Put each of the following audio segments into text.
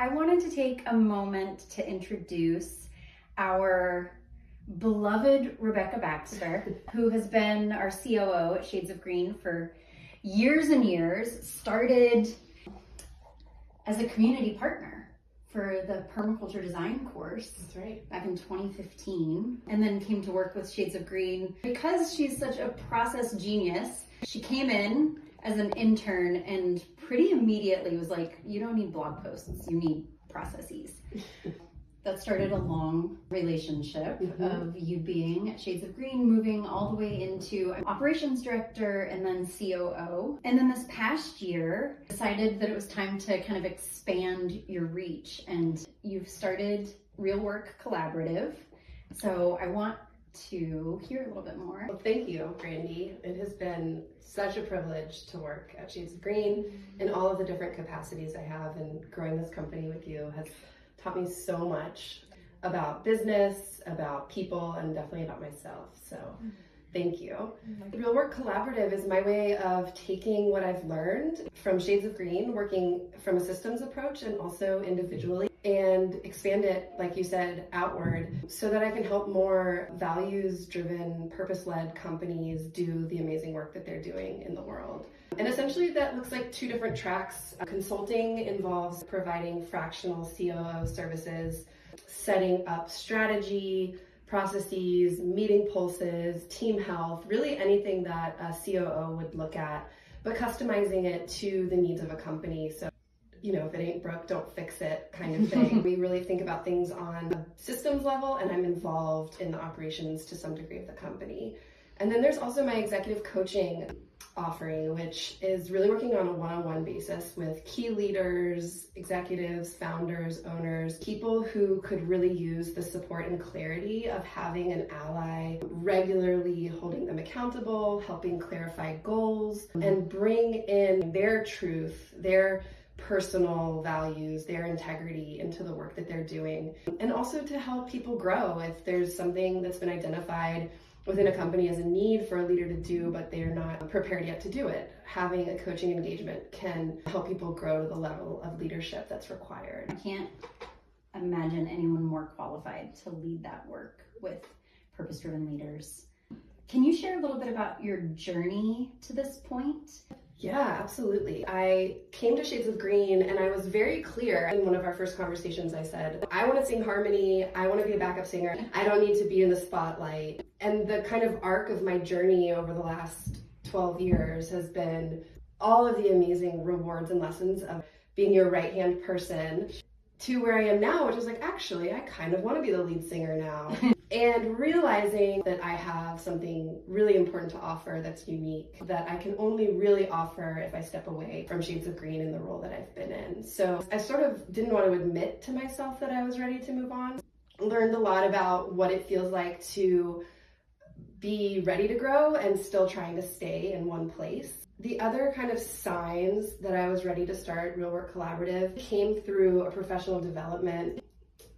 I wanted to take a moment to introduce our beloved Rebecca Baxter, who has been our COO at Shades of Green for years and years, started as a community partner for the Permaculture design course. That's right. Back in 2015, and then came to work with Shades of Green. Because she's such a process genius, she came in as an intern and pretty immediately was like, you don't need blog posts, you need processes. That started a long relationship of you being at Shades of Green, moving all the way into operations director and then COO. And then this past year, decided that it was time to kind of expand your reach, and you've started Real Work Collaborative. So I want to hear a little bit more. Well, thank you, Brandy. It has been such a privilege to work at Shades of Green in all of the different capacities I have, and growing this company with you has taught me so much about business, about people, and definitely about myself. So thank you. Real Work Collaborative is my way of taking what I've learned from Shades of Green, working from a systems approach and also individually, and expand it, like you said, outward so that I can help more values-driven, purpose-led companies do the amazing work that they're doing in the world. And essentially that looks like two different tracks. Consulting involves providing fractional COO services, setting up strategy, processes, meeting pulses, team health, really anything that a COO would look at, but customizing it to the needs of a company. So, you know, if it ain't broke, don't fix it kind of thing. We really think about things on a systems level, and I'm involved in the operations to some degree of the company. And then there's also my executive coaching offering, which is really working on a one-on-one basis with key leaders, executives, founders, owners, people who could really use the support and clarity of having an ally, regularly holding them accountable, helping clarify goals, and bring in their truth, their personal values, their integrity into the work that they're doing. And also to help people grow if there's something that's been identified within a company as a need for a leader to do, but they're not prepared yet to do it. Having a coaching engagement can help people grow to the level of leadership that's required. I can't imagine anyone more qualified to lead that work with purpose-driven leaders. Can you share a little bit about your journey to this point? Yeah, absolutely. I came to Shades of Green and I was very clear. In one of our first conversations, I said, I want to sing harmony. I want to be a backup singer. I don't need to be in the spotlight. And the kind of arc of my journey over the last 12 years has been all of the amazing rewards and lessons of being your right-hand person to where I am now, which is like, actually, I kind of want to be the lead singer now. And realizing that I have something really important to offer that's unique, that I can only really offer if I step away from Shades of Green in the role that I've been in. So I sort of didn't want to admit to myself that I was ready to move on. Learned a lot about what it feels like to be ready to grow and still trying to stay in one place. The other kind of signs that I was ready to start Real Work Collaborative came through a professional development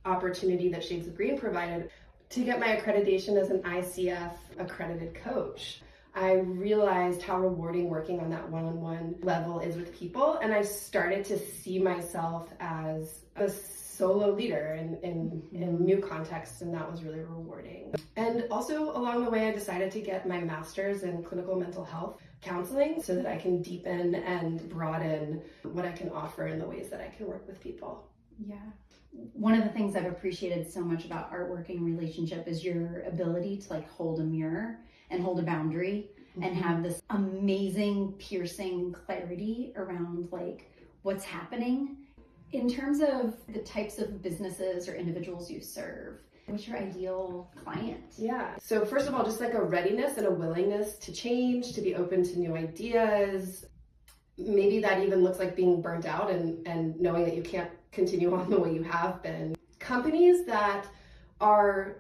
opportunity that Shades of Green provided to get my accreditation as an ICF accredited coach. I realized how rewarding working on that one-on-one level is with people, and I started to see myself as a solo leader in new contexts, and that was really rewarding. And also along the way, I decided to get my master's in clinical mental health counseling so that I can deepen and broaden what I can offer in the ways that I can work with people. Yeah. One of the things I've appreciated so much about our working relationship is your ability to like hold a mirror and hold a boundary and have this amazing, piercing clarity around like what's happening. In terms of the types of businesses or individuals you serve, what's your ideal client? Yeah. So first of all, just like a readiness and a willingness to change, to be open to new ideas. Maybe that even looks like being burnt out and knowing that you can't continue on the way you have been. Companies that are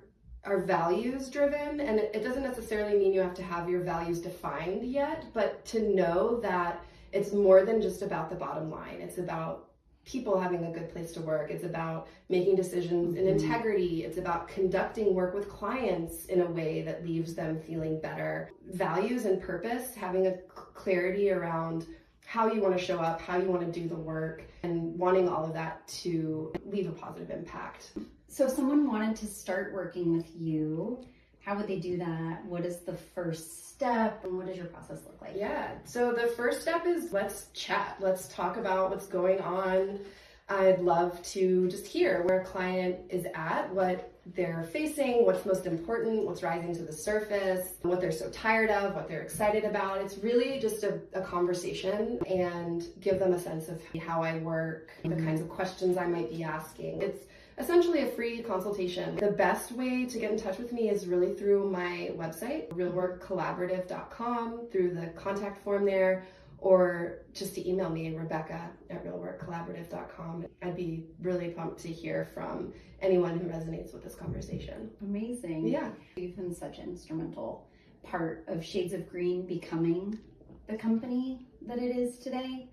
values driven, and it doesn't necessarily mean you have to have your values defined yet, but to know that it's more than just about the bottom line. It's about people having a good place to work. It's about making decisions in integrity. It's about conducting work with clients in a way that leaves them feeling better. Values and purpose, having a clarity around how you want to show up, how you want to do the work, and wanting all of that to leave a positive impact. So if someone wanted to start working with you, how would they do that? What is the first step, and what does your process look like? Yeah, so the first step is let's chat. Let's talk about what's going on. I'd love to just hear where a client is at, what they're facing, what's most important, what's rising to the surface, what they're so tired of, what they're excited about. It's really just a conversation, and give them a sense of how I work, the kinds of questions I might be asking. It's essentially a free consultation. The best way to get in touch with me is really through my website, realworkcollaborative.com, through the contact form there, or just to email me, Rebecca@realworkcollaborative.com. I'd be really pumped to hear from anyone who resonates with this conversation. Amazing. Yeah. You've been such an instrumental part of Shades of Green becoming the company that it is today.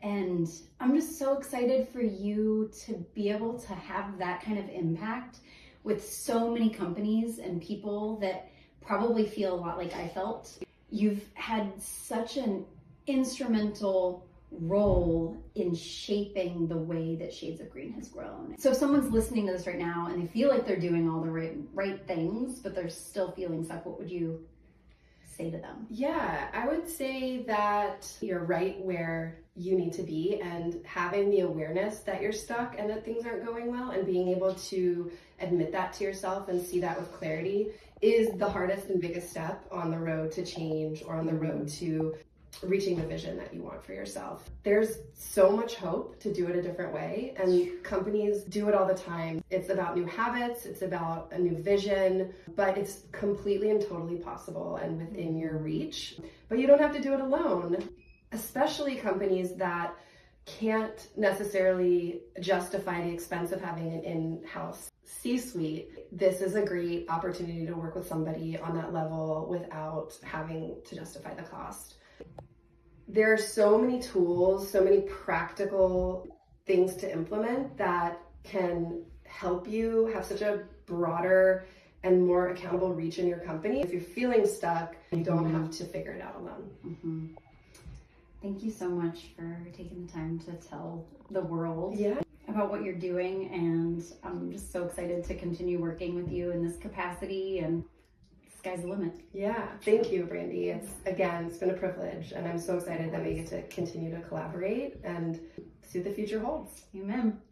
And I'm just so excited for you to be able to have that kind of impact with so many companies and people that probably feel a lot like I felt. You've had such an instrumental role in shaping the way that Shades of Green has grown. So if someone's listening to this right now and they feel like they're doing all the right things, but they're still feeling stuck, what would you say to them? Yeah, I would say that you're right where you need to be, and having the awareness that you're stuck and that things aren't going well, and being able to admit that to yourself and see that with clarity is the hardest and biggest step on the road to change, or on the road to reaching the vision that you want for yourself. There's so much hope to do it a different way, and companies do it all the time. It's about new habits, it's about a new vision, but it's completely and totally possible and within your reach. But you don't have to do it alone, especially companies that can't necessarily justify the expense of having an in-house C-suite. This is a great opportunity to work with somebody on that level without having to justify the cost. There are so many tools, so many practical things to implement that can help you have such a broader and more accountable reach in your company. If you're feeling stuck, you don't have to figure it out alone. Mm-hmm. Thank you so much for taking the time to tell the world about what you're doing, and I'm just so excited to continue working with you in this capacity, and sky's the limit. Yeah, thank you, Brandy. It's been a privilege, and I'm so excited that we get to continue to collaborate and see what the future holds. Amen.